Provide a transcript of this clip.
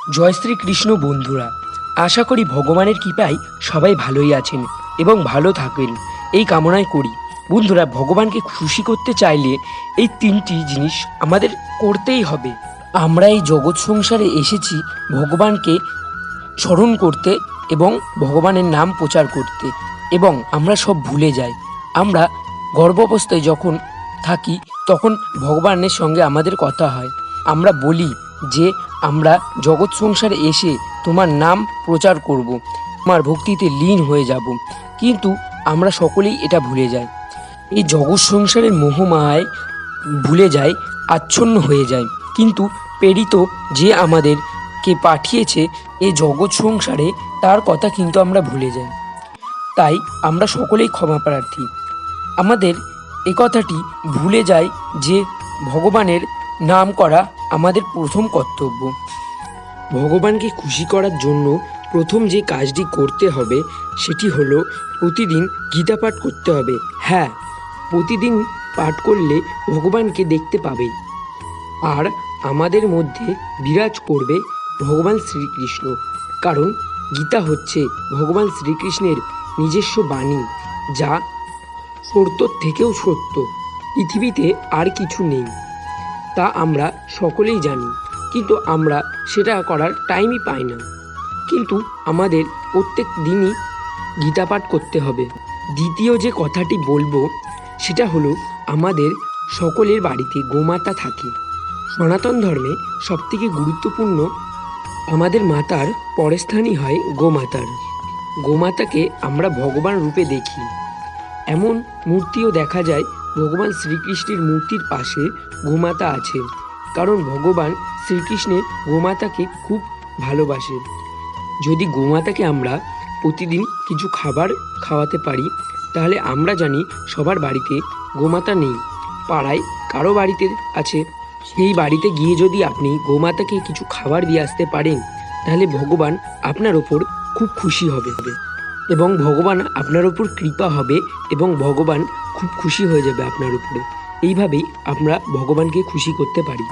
জয় শ্রীকৃষ্ণ বন্ধুরা, আশা করি ভগবানের কৃপায় সবাই ভালোই আছেন এবং ভালো থাকেন এই কামনাই করি। বন্ধুরা, ভগবানকে খুশি করতে চাইলে এই তিনটি জিনিস আমাদের করতেই হবে। আমরা এই জগৎ সংসারে এসেছি ভগবানকে স্মরণ করতে এবং ভগবানের নাম প্রচার করতে, এবং আমরা সব ভুলে যাই। আমরা গর্ভাবস্থায় যখন থাকি তখন ভগবানের সঙ্গে আমাদের কথা হয়। আমরা বলি যে আমরা জগৎ সংসারে এসে তোমার নাম প্রচার করব, তোমার ভক্তিতে লীন হয়ে যাব, কিন্তু আমরা সকলেই এটা ভুলে যাই। এই জগৎ সংসারের মোহমায় ভুলে যায়, আচ্ছন্ন হয়ে যায়। কিন্তু প্রেরিত যে আমাদেরকে পাঠিয়েছে এই জগৎ সংসারে, তার কথা কিন্তু আমরা ভুলে যাই। তাই আমরা সকলেই ক্ষমা প্রার্থী। আমাদের এ কথাটি ভুলে যায় যে ভগবানের নাম করা আমাদের প্রথম কর্তব্য। ভগবানকে খুশি করার জন্য প্রথম যে কাজটি করতে হবে সেটি হলো প্রতিদিন গীতা পাঠ করতে হবে। হ্যাঁ, প্রতিদিন পাঠ করলে ভগবানকে দেখতে পাবে, আর আমাদের মধ্যে বিরাজ করবে ভগবান শ্রীকৃষ্ণ। কারণ গীতা হচ্ছে ভগবান শ্রীকৃষ্ণের নিজস্ব বাণী, যা সত্যর থেকেও সত্য। পৃথিবীতে আর কিছু নেই, তা আমরা সকলেই জানি, কিন্তু আমরা সেটা করার টাইমই পাই না। কিন্তু আমাদের প্রত্যেক দিনই গীতা পাঠ করতে হবে। দ্বিতীয় যে কথাটি বলবো সেটা হলো, আমাদের সকলের বাড়িতে গোমাতা থাকে। সনাতন ধর্মে সবথেকে গুরুত্বপূর্ণ আমাদের মাতার পরের স্থানই হয় গোমাতার। গোমাতাকে আমরা ভগবান রূপে দেখি। এমন মূর্তিও দেখা যায়, ভগবান শ্রীকৃষ্ণের মূর্তির পাশে গোমাতা আছে, কারণ ভগবান শ্রীকৃষ্ণের গোমাতাকে খুব ভালোবাসে। যদি গোমাতাকে আমরা প্রতিদিন কিছু খাবার খাওয়াতে পারি, তাহলে আমরা জানি সবার বাড়িতে গোমাতা নেই, পাড়ায় কারো বাড়িতে আছে। সেই বাড়িতে গিয়ে যদি আপনি গোমাতাকে কিছু খাবার দিয়ে আসতে পারেন, তাহলে ভগবান আপনার ওপর খুব খুশি হবে এবং ভগবান আপনার ওপর কৃপা হবে এবং ভগবান খুব খুশি হয়ে যাবে আপনার উপরে। এইভাবেই আমরা ভগবানকে খুশি করতে পারি।